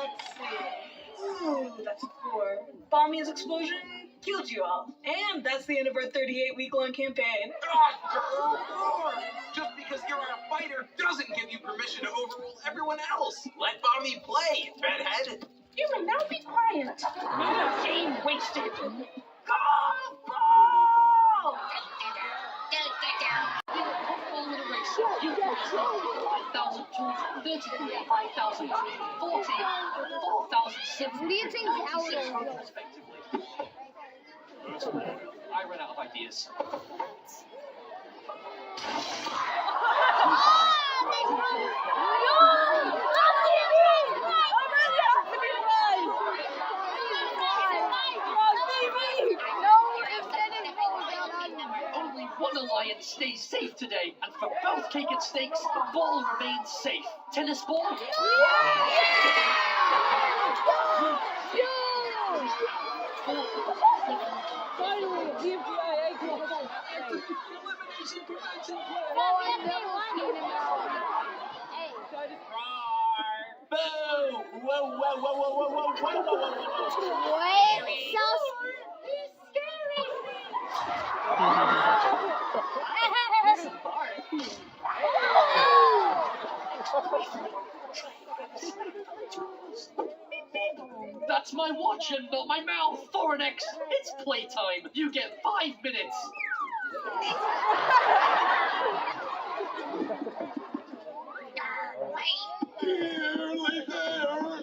Let's see. Ooh, that's 4. Bombion's explosion killed you all. And that's the end of our 38-week-long campaign. Just because you're a fighter doesn't give you permission to overrule everyone else. Let Bombi play, Threadhead. You may now be quiet. No game wasted. Go! Ball! All in a race. You got 5,000 tools, 33, 5,000, 40, 4,007. What do you think out of? Respectively. I ran out of ideas. Only one alliance stays safe today, and for both cake and steaks, the ball remains safe. Tennis ball? Finally, bfdi elimination prevention Boo! Whoa, whoa, whoa, whoa, whoa, whoa, whoa, whoa, whoa, whoa. Wait, so That's my watch and not my mouth. 4X, it's playtime. You get 5 minutes. Nearly there.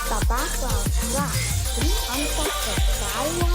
Papa Cloud Rock 3 on Taiwan.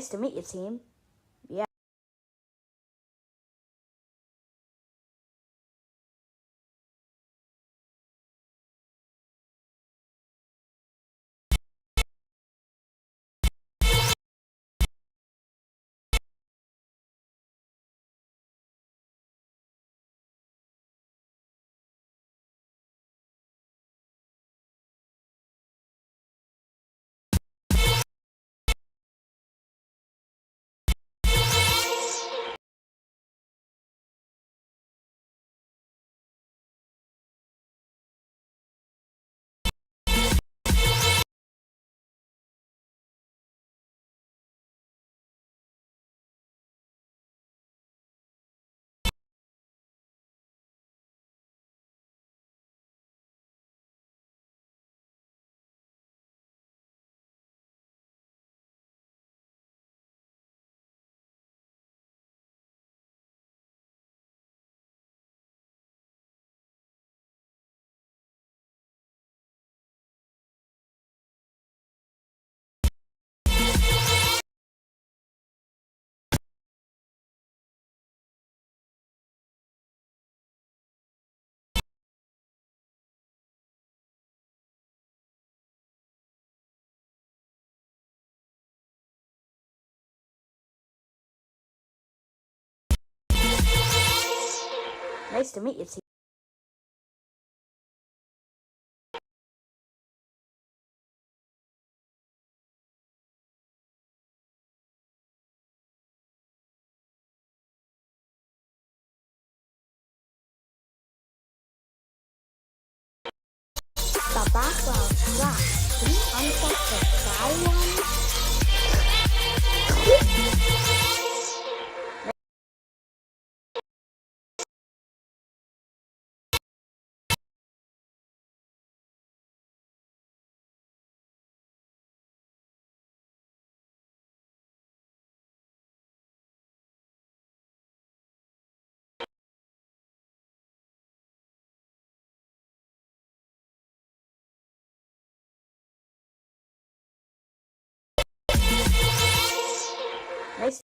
Nice to meet you, team. Yeah. Nice to meet you, team. The background track. The unaffected sky one. Nice.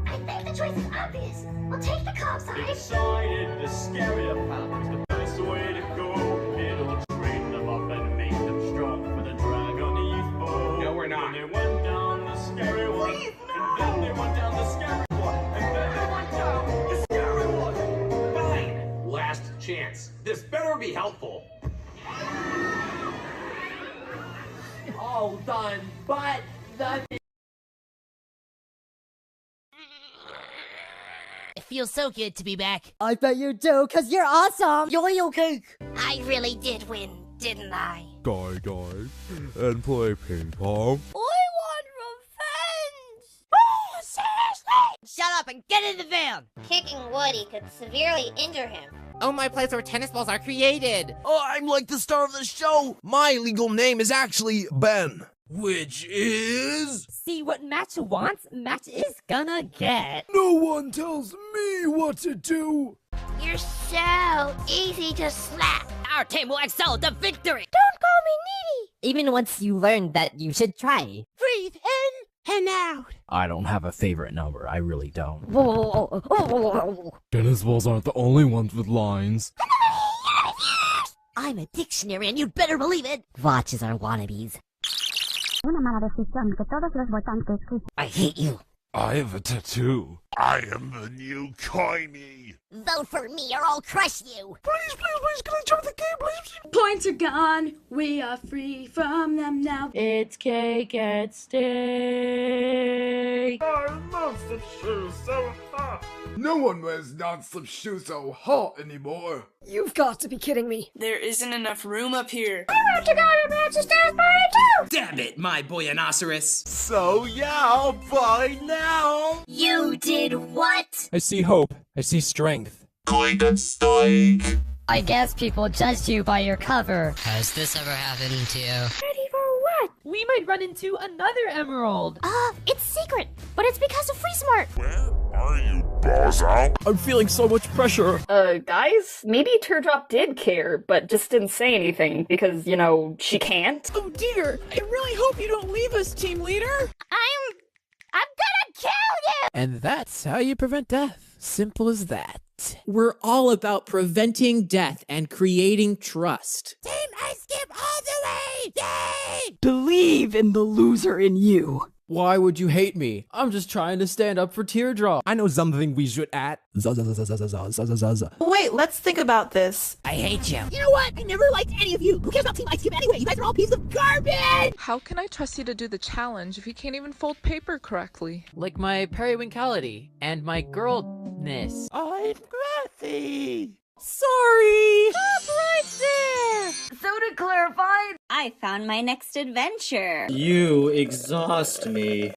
I think the choice is obvious. We'll take the calm side. Decided the scarier path is the best way to go. It'll train them up and make them strong for the dragon evil. No, we're not. And they went down the scary one. Please, And then they went down the scary one. And then they went down the scary one. Fine. Last chance. This better be helpful. All done, but the... It feels so good to be back. I bet you do, cause you're awesome! Yo-yo cake! I really did win, didn't I? Die, and play ping pong. I want revenge! Oh, seriously? Shut up and get in the van! Kicking Woody could severely injure him. Oh, my place where tennis balls are created! Oh, I'm like the star of the show. My legal name is actually Ben. Which is... See what Match wants, Match is gonna get. No one tells me what to do. You're so easy to slap. Our team will excel to victory! Don't call me needy. Even once you learned that you should try. Breathe in and out! I don't have a favorite number. I really don't. Tennis balls aren't the only ones with lines. I'm a dictionary and you'd better believe it. Watches are wannabes. Una mala decisión que todos los votantes I hate you. I have a tattoo. I am the new Coiny. Vote for me or I'll crush you. Please, can I join the game, please? Points are gone. We are free from them now. It's cake at stake. I love some shoes so hot. No one wears non-slip shoes so hot anymore. You've got to be kidding me. There isn't enough room up here. I want to go to Manchester Stars Party too! Damn it, my boyonoceros. So yeah, bye now. You did what? I see hope. I see strength. I guess people judged you by your cover. Has this ever happened to you? Ready for what? We might run into another emerald. It's secret, but it's because of Free Smart. Where are you, Bozo? I'm feeling so much pressure. Guys, maybe Teardrop did care, but just didn't say anything because, you know, she can't. Oh dear, I really hope you don't leave us, team leader. I'm gonna kill you! And that's how you prevent death. Simple as that. We're all about preventing death and creating trust. Team Ice Skip all the way! Yay! Believe in the loser in you. Why would you hate me? I'm just trying to stand up for Teardrop. I know something we should add. Wait, let's think about this. I hate you. You know what? I never liked any of you. Who cares about Team Ice Skip anyway? You guys are all pieces of garbage! How can I trust you to do the challenge if you can't even fold paper correctly? Like my periwinkality and my girlness. I'm Grassy. Sorry! Stop right there! So to clarify, I found my next adventure. You exhaust me.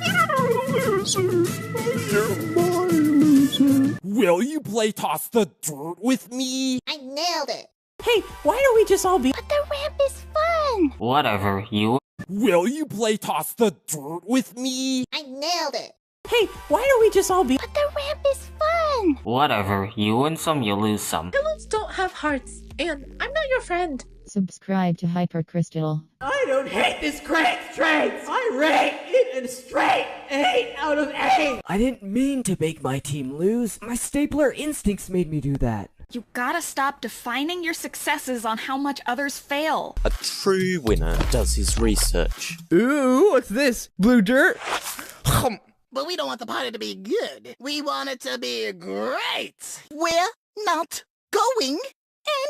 Will you play toss the dirt with me? I nailed it. Hey, why don't we just all be— But the ramp is fun. Whatever, you. Will you play toss the dirt with me? I nailed it. Hey, why don't we just all be— But the ramp is fun. Whatever, you win some, you lose some. Villains don't have hearts, and I'm not your friend. Subscribe to Hypercrystal. I don't hate this cracked traits. I rate it a straight 8 out of 8. I didn't mean to make my team lose. My stapler instincts made me do that. You gotta stop defining your successes on how much others fail. A true winner does his research. Ooh, what's this? Blue dirt? But we don't want the party to be good. We want it to be great. We're not going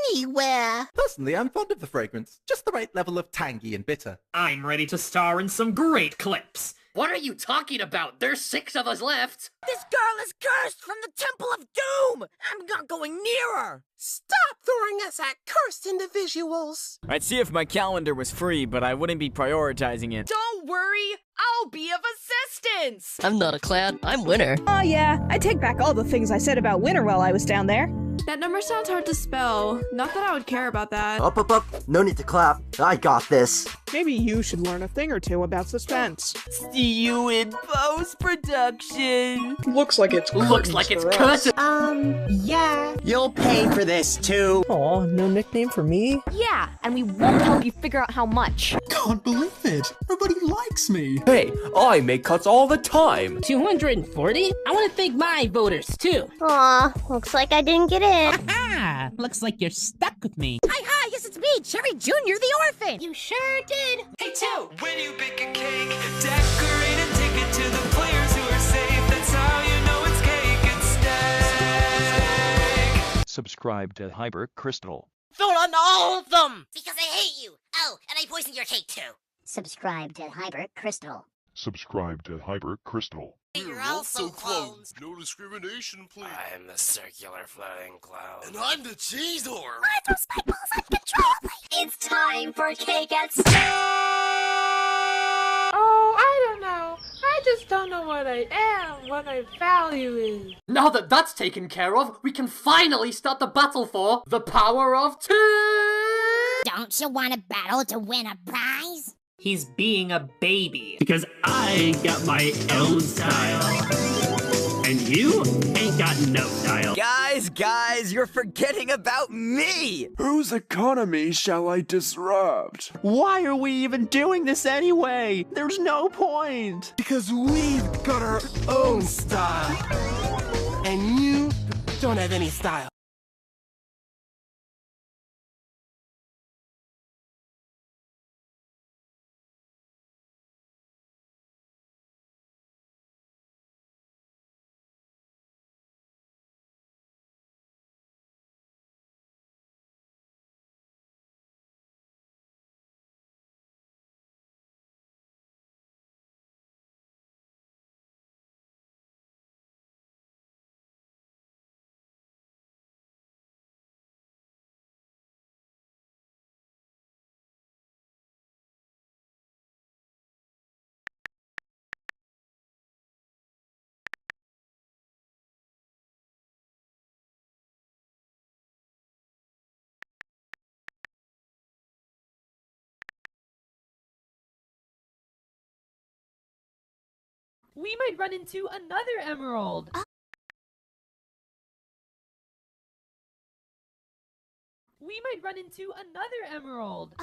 anywhere. Personally, I'm fond of the fragrance. Just the right level of tangy and bitter. I'm ready to star in some great clips. What are you talking about? There's 6 of us left. This girl is cursed from the Temple of Doom. I'm not going near her. Stop throwing us at cursed individuals. I'd see if my calendar was free, but I wouldn't be prioritizing it. Don't worry, I'll be of assistance. I'm not a clown. I'm Winner. Oh yeah, I take back all the things I said about Winner while I was down there. That number sounds hard to spell. Not that I would care about that. Up. No need to clap. I got this. Maybe you should learn a thing or two about suspense. See you in post-production. Looks like it's cursed. Yeah. You'll pay for this too. Aw, no nickname for me? Yeah, and we won't help you figure out how much. Can't believe it. Nobody likes me. Hey, I make cuts all the time. 240? I want to thank my voters, too. Aw, looks like I didn't get in. Ah, looks like you're stuck with me. Hi, yes, it's me, Cherry Jr. the orphan. You sure did. Hey, too! When you bake a cake, decorate and take it to the players who are safe. That's how you know it's cake and steak. Subscribe to Hypercrystal. Vote on all of them! Because I hate you. Oh, and I poisoned your cake, too. Subscribe to Hypercrystal. Subscribe to Hypercrystal. You're also clones. No discrimination, please. I'm the circular floating clown. And I'm the cheese whore. I throw spikeballs uncontrollably. It's time for cake at stake. Oh, I don't know. I just don't know what I am, what my value is. Now that that's taken care of, we can finally start the battle for the power of 2! Don't you want a battle to win a prize? He's being a baby. Because I got my own style. And you ain't got no style. Guys, you're forgetting about me! Whose economy shall I disrupt? Why are we even doing this anyway? There's no point. Because we've got our own style. And you don't have any style. We might run into another emerald. We might run into another emerald.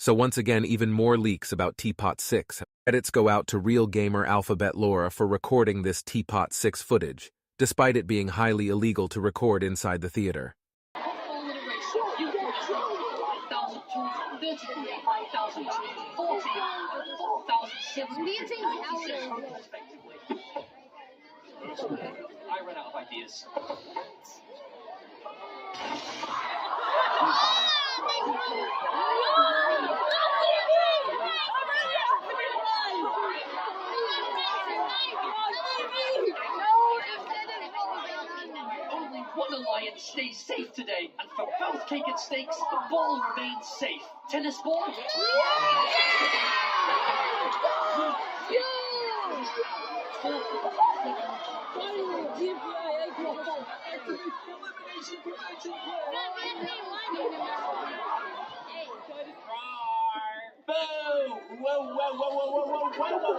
So once again, even more leaks about Tpot 6. Credits go out to Real Gamer Alphabet Laura for recording this Tpot 6 footage, despite it being highly illegal to record inside the theater. I ran out of ideas. Only one alliance stays safe today, and for both cake and steaks, the ball remains safe. Tennis ball? Boo! Whoa, whoa, whoa, whoa, whoa, whoa, whoa, whoa, whoa.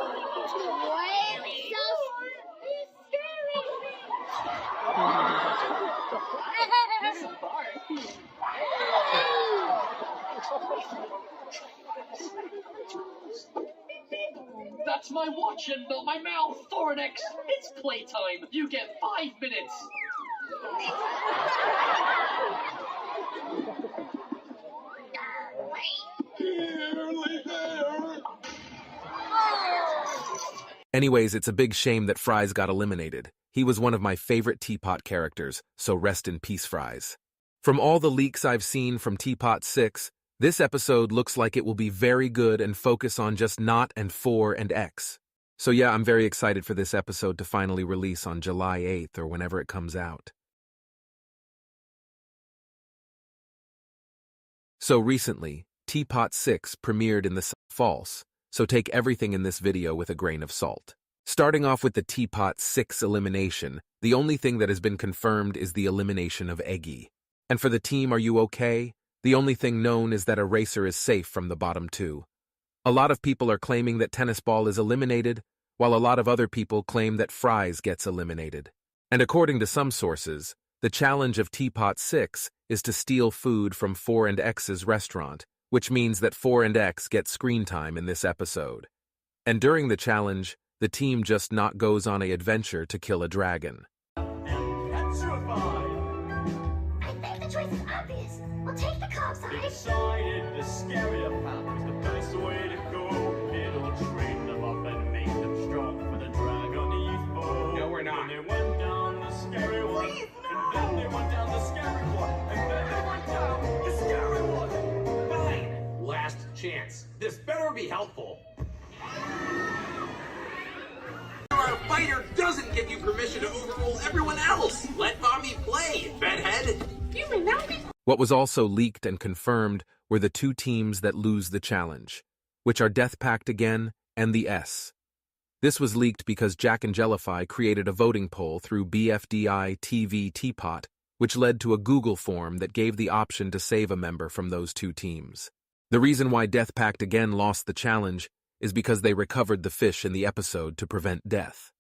That's my watch and not my mouth, Thoranex. It's playtime. You get 5 minutes. Anyways, it's a big shame that Fries got eliminated. He was one of my favorite Tpot characters, so rest in peace, Fries. From all the leaks I've seen from Tpot 6, this episode looks like it will be very good and focus on just Not and 4 and X. So yeah, I'm very excited for this episode to finally release on July 8th or whenever it comes out. So recently, Tpot 6 premiered in the false, so take everything in this video with a grain of salt. Starting off with the Tpot 6 elimination, the only thing that has been confirmed is the elimination of Eggy. And for the team Are You Okay? The only thing known is that Eraser is safe from the bottom two. A lot of people are claiming that Tennis Ball is eliminated, while a lot of other people claim that Fries gets eliminated. And according to some sources, the challenge of Tpot 6 is to steal food from 4 and X's restaurant, which means that 4 and X get screen time in this episode. And during the challenge, the team just not goes on an adventure to kill a dragon. I think the choice is obvious. We'll take the calm side. Decided the scarier path is the best way to go. It'll train them up and make them strong for the drag on the youthful. No, we're not. And they went down the scary one. Please, no. And then they went down the scary one. And then they went down the scary one. Fine. Last chance. This better be helpful. Our fighter doesn't give you permission to overrule everyone else. Let mommy play, bedhead. You may now be. What was also leaked and confirmed were the two teams that lose the challenge, which are Death Pact again and the S. This was leaked because Jack and Jellify created a voting poll through bfdi TV tpot, which led to a Google form that gave the option to save a member from those two teams. The reason why Death Pact again lost the challenge is because they recovered the fish in the episode to prevent death.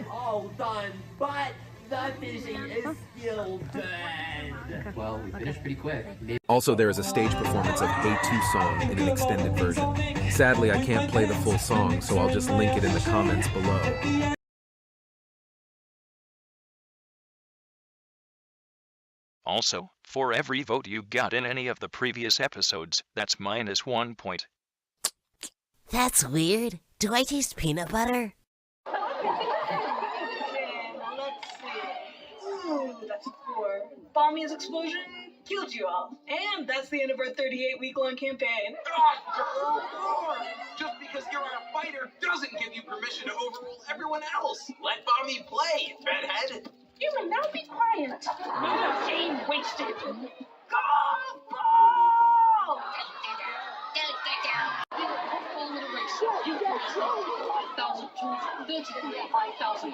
All done, but the fishing is still dead. Well, we finished pretty quick. Also, there is a stage performance of Hey 2 song in an extended version. Sadly, I can't play the full song, so I'll just link it in the comments below. Also, for every vote you got in any of the previous episodes, that's -1 point. That's weird. Do I taste peanut butter? Ooh, that's a 4. Bombia's explosion killed you all. And that's the end of our 38-week-long campaign. Just because you're our fighter doesn't give you permission to overrule everyone else. Let mommy play, bedhead. You may now be quiet. No game wasted. Come on, You get 5,000 tools, 33, 5,000,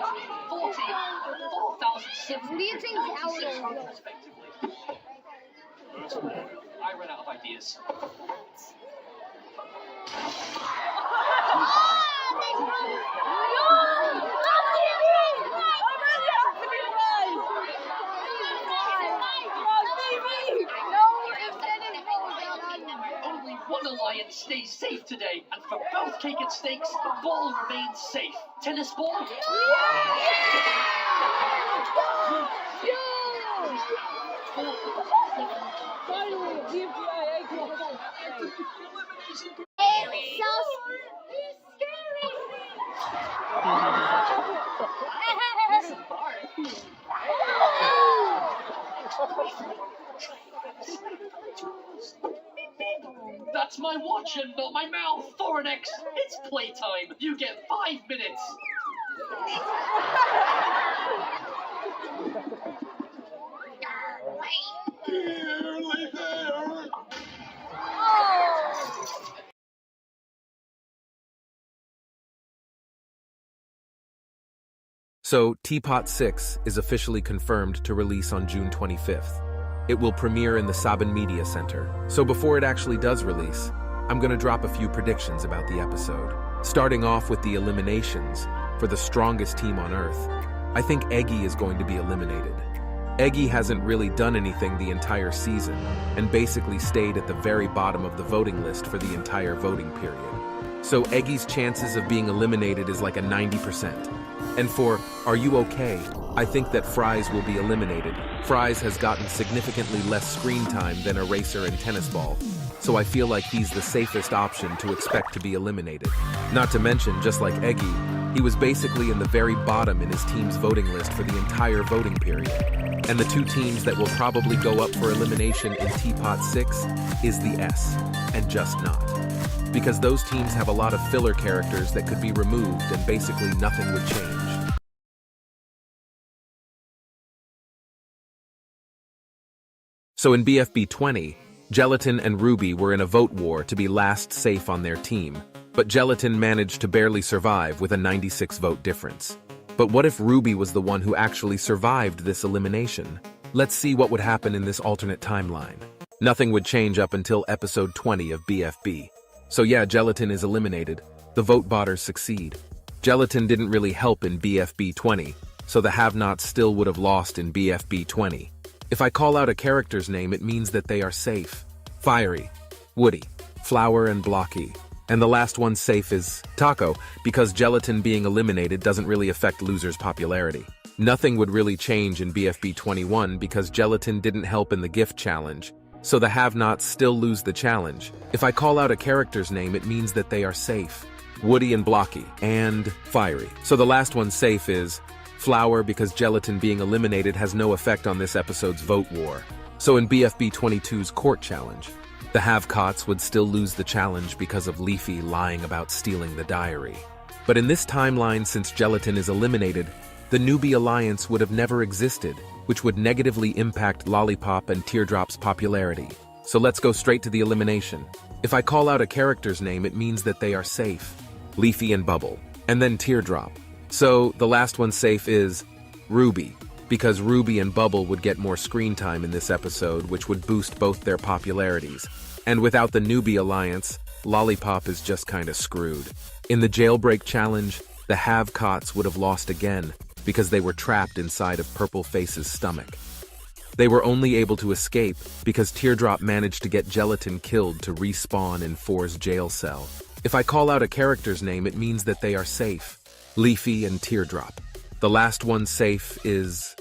40, 4,700, respectively. I ran out of ideas. Only one Lion stays safe today, and for both cake and steaks, the ball remains safe. Tennis ball? Finally, bfdi That's my watch and not my mouth. Thoranex, it's playtime. You get 5 minutes. Nearly there. So, Tpot 6 is officially confirmed to release on June 25th. It will premiere in the Saban Media Center. So before it actually does release, I'm going to drop a few predictions about the episode. Starting off with the eliminations for the strongest team on Earth, I think Eggy is going to be eliminated. Eggy hasn't really done anything the entire season and basically stayed at the very bottom of the voting list for the entire voting period. So Eggy's chances of being eliminated is like a 90%. And for Are You Okay? I think that Fries will be eliminated. Fries has gotten significantly less screen time than Eraser and Tennis Ball, so I feel like he's the safest option to expect to be eliminated. Not to mention, just like Eggy, he was basically in the very bottom in his team's voting list for the entire voting period. And the two teams that will probably go up for elimination in Tpot 6 is the S and Just Not. Because those teams have a lot of filler characters that could be removed and basically nothing would change. So in BFB 20, Gelatin and Ruby were in a vote war to be last safe on their team, but Gelatin managed to barely survive with a 96 vote difference. But what if Ruby was the one who actually survived this elimination? Let's see what would happen in this alternate timeline. Nothing would change up until episode 20 of BFB. So yeah, Gelatin is eliminated. The vote botters succeed. Gelatin didn't really help in BFB 20, so the have-nots still would have lost in BFB 20. If I call out a character's name, it means that they are safe. Fiery, Woody, Flower, and Blocky. And the last one safe is Taco, because Gelatin being eliminated doesn't really affect losers' popularity. Nothing would really change in BFB 21 because Gelatin didn't help in the gift challenge, so the have-nots still lose the challenge. If I call out a character's name, it means that they are safe. Woody and Blocky, and Fiery. So the last one safe is Flower, because Gelatin being eliminated has no effect on this episode's vote war. So in BFB 22's court challenge, the have-cots would still lose the challenge because of Leafy lying about stealing the diary. But in this timeline, since Gelatin is eliminated, the Newbie Alliance would have never existed, which would negatively impact Lollipop and Teardrop's popularity. So let's go straight to the elimination. If I call out a character's name, it means that they are safe. Leafy and Bubble, and then Teardrop. So the last one safe is Ruby, because Ruby and Bubble would get more screen time in this episode, which would boost both their popularities. And without the Newbie Alliance, Lollipop is just kinda screwed. In the Jailbreak Challenge, the have-cots would have lost again, because they were trapped inside of Purple Face's stomach. They were only able to escape because Teardrop managed to get Gelatin killed to respawn in 4's jail cell. If I call out a character's name, it means that they are safe. Leafy and Teardrop. The last one safe is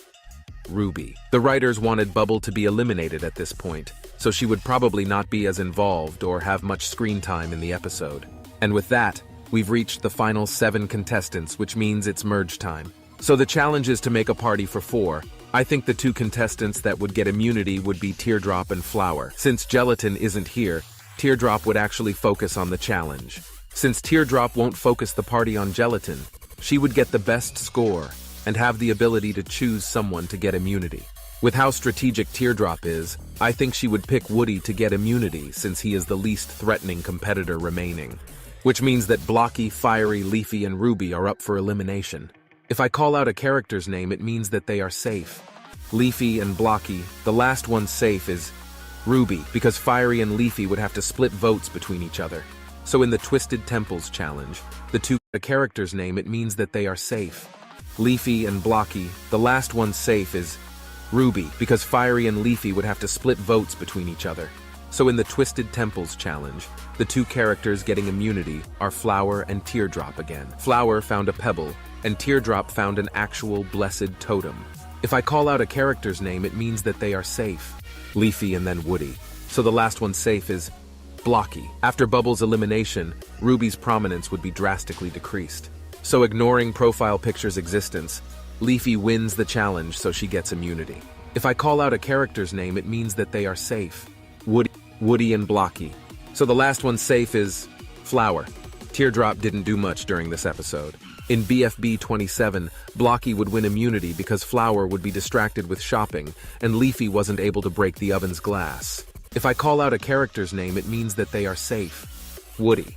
Ruby. The writers wanted Bubble to be eliminated at this point, so she would probably not be as involved or have much screen time in the episode. And with that, we've reached the final 7 contestants, which means it's merge time. So the challenge is to make a party for 4. I think the 2 contestants that would get immunity would be Teardrop and Flower. Since Gelatin isn't here, Teardrop would actually focus on the challenge. Since Teardrop won't focus the party on Gelatin, she would get the best score and have the ability to choose someone to get immunity. With how strategic Teardrop is, I think she would pick Woody to get immunity since he is the least threatening competitor remaining. Which means that Blocky, Fiery, Leafy, and Ruby are up for elimination. If I call out a character's name, it means that they are safe. Leafy and Blocky. The last one safe is Ruby, because Fiery and Leafy would have to split votes between each other. So in the Twisted Temples challenge, the 2 a character's name, it means that they are safe. Leafy and Blocky. The last one safe is Ruby, because Fiery and Leafy would have to split votes between each other. So in the Twisted Temples challenge, the two characters getting immunity are Flower and Teardrop again. Flower found a pebble, and Teardrop found an actual blessed totem. If I call out a character's name, it means that they are safe. Leafy and then Woody. So the last one safe is Blocky. After Bubble's elimination, Ruby's prominence would be drastically decreased. So ignoring Profile Picture's existence, Leafy wins the challenge so she gets immunity. If I call out a character's name, it means that they are safe. Woody and Blocky. So the last one safe is Flower. Teardrop didn't do much during this episode. In BFB 27, Blocky would win immunity because Flower would be distracted with shopping, and Leafy wasn't able to break the oven's glass. If I call out a character's name, it means that they are safe. Woody.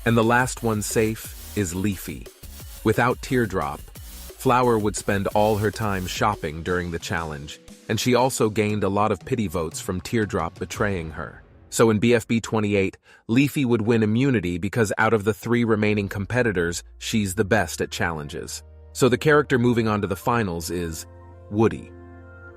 And the last one safe is Leafy. Without Teardrop, Flower would spend all her time shopping during the challenge, and she also gained a lot of pity votes from Teardrop betraying her. So in BFB 28, Leafy would win immunity because out of the 3 remaining competitors, she's the best at challenges. So the character moving on to the finals is Woody.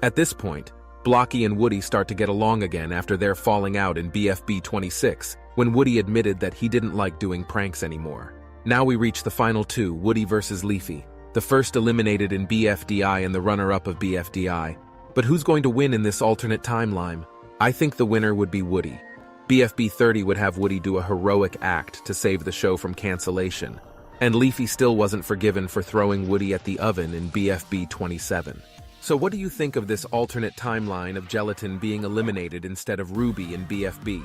At this point, Blocky and Woody start to get along again after their falling out in BFB 26, when Woody admitted that he didn't like doing pranks anymore. Now we reach the final 2, Woody versus Leafy, the first eliminated in BFDI and the runner-up of BFDI. But who's going to win in this alternate timeline? I think the winner would be Woody. BFB 30 would have Woody do a heroic act to save the show from cancellation, and Leafy still wasn't forgiven for throwing Woody at the oven in BFB 27. So what do you think of this alternate timeline of Gelatin being eliminated instead of Ruby in BFB?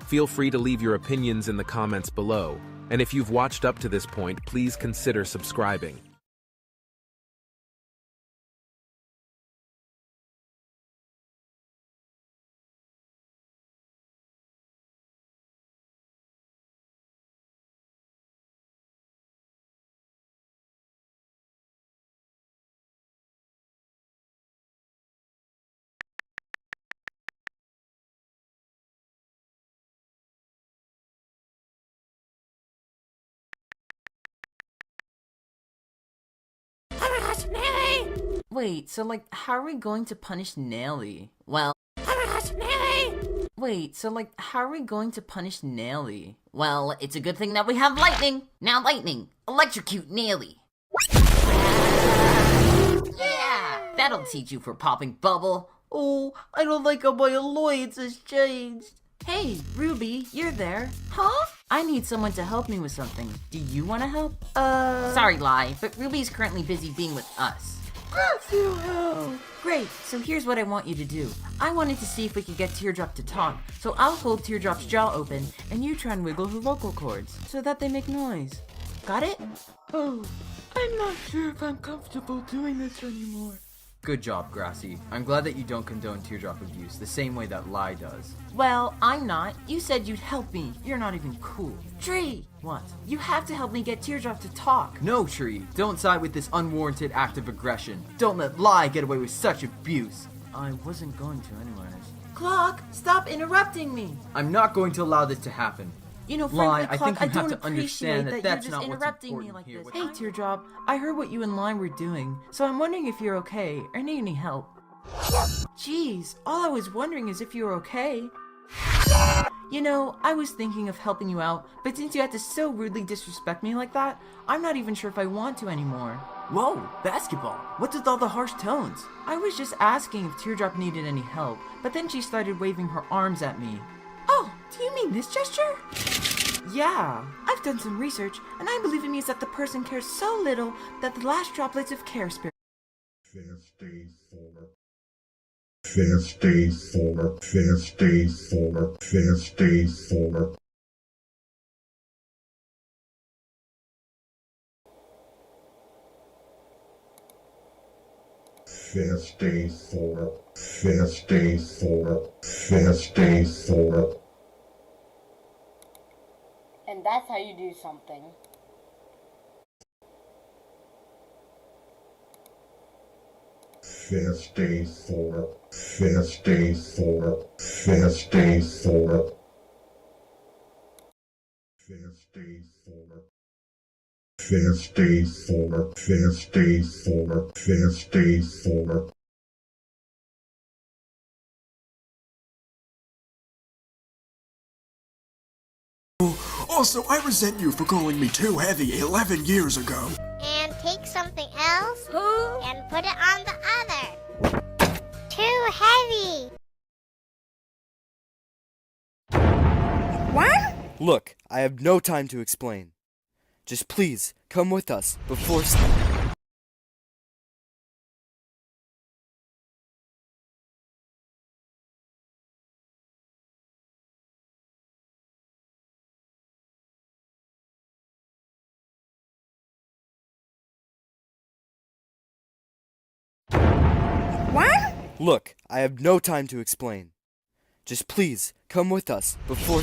Feel free to leave your opinions in the comments below, and if you've watched up to this point, please consider subscribing. Wait, so how are we going to punish Nelly? Well, wait, so how are we going to punish Nelly? Well, it's a good thing that we have lightning. Now lightning, electrocute Nelly. Yeah, that'll teach you for popping bubble. Oh, I don't like how my alliance has changed. Hey, Ruby, you're there. Huh? I need someone to help me with something. Do you want to help? Sorry, Lai, but Ruby's currently busy being with us. Great, so here's what I want you to do. I wanted to see if we could get Teardrop to talk, so I'll hold Teardrop's jaw open, and you try and wiggle her vocal cords, so that they make noise. Got it? Oh, I'm not sure if I'm comfortable doing this anymore. Good job, Grassy. I'm glad that you don't condone Teardrop abuse the same way that Lai does. Well, I'm not. You said you'd help me. You're not even cool. Tree! What? You have to help me get Teardrop to talk. No, Tree. Don't side with this unwarranted act of aggression. Don't let Lai get away with such abuse. I wasn't going to anyways. Clock, stop interrupting me. I'm not going to allow this to happen. You know, frankly, Lai, Clock, I think you have don't to understand that that's you're not just what's interrupting me important like here. this. Hey, Teardrop, I heard what you and Lai were doing, so I'm wondering if you're okay or need any help. Jeez, all I was wondering is if you were okay. You know, I was thinking of helping you out, but since you had to so rudely disrespect me like that, I'm not even sure if I want to anymore. Whoa, basketball. What's with all the harsh tones? I was just asking if Teardrop needed any help, but then she started waving her arms at me. Oh, do you mean this gesture? Yeah, I've done some research, and I believe it means that the person cares so little that the last droplets of care spirit. Fast day forward. Fast day forward. Fast day forward. Fast day forward. Fast day forward. Fast day forward. Fast day forward. And that's how you do something. Fast day forward. Fast day forward. Fast day forward. Fast day forward. Fast day forward. Fast day forward. Fast day forward. Also, I resent you for calling me too heavy 11 years ago. And take something else and put it on the other. Too heavy. What? Look, I have no time to explain. Just please, come with us before... What? Look, I have no time to explain. Just please, come with us before...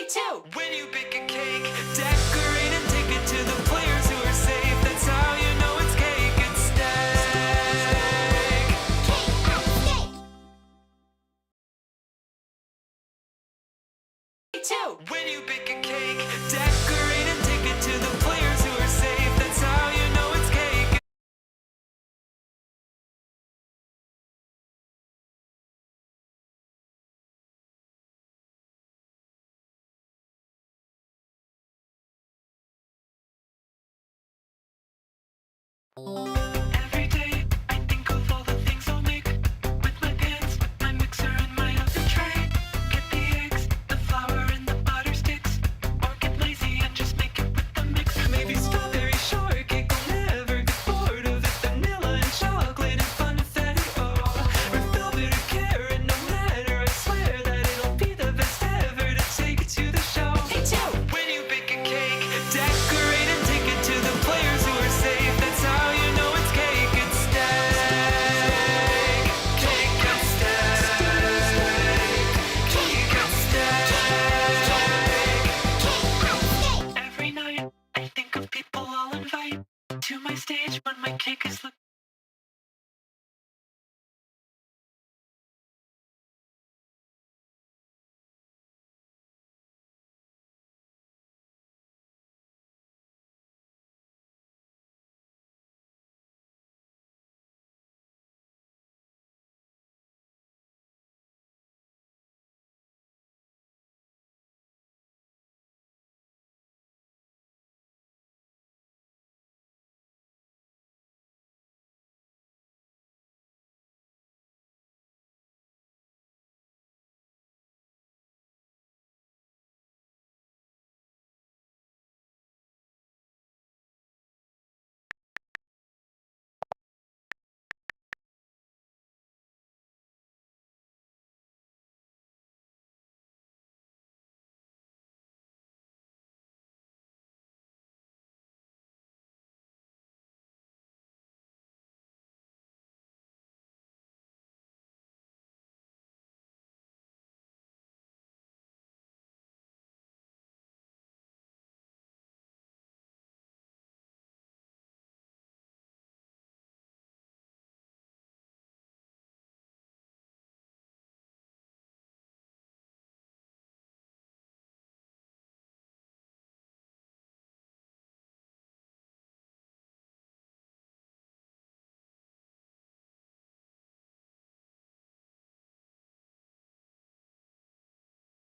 Too. When you bake a cake, decorate and take it to the players who are safe. That's how you know it's cake and steak. Too. When you bake a cake, decorate and take it to the players who are safe. That's how you know it's cake.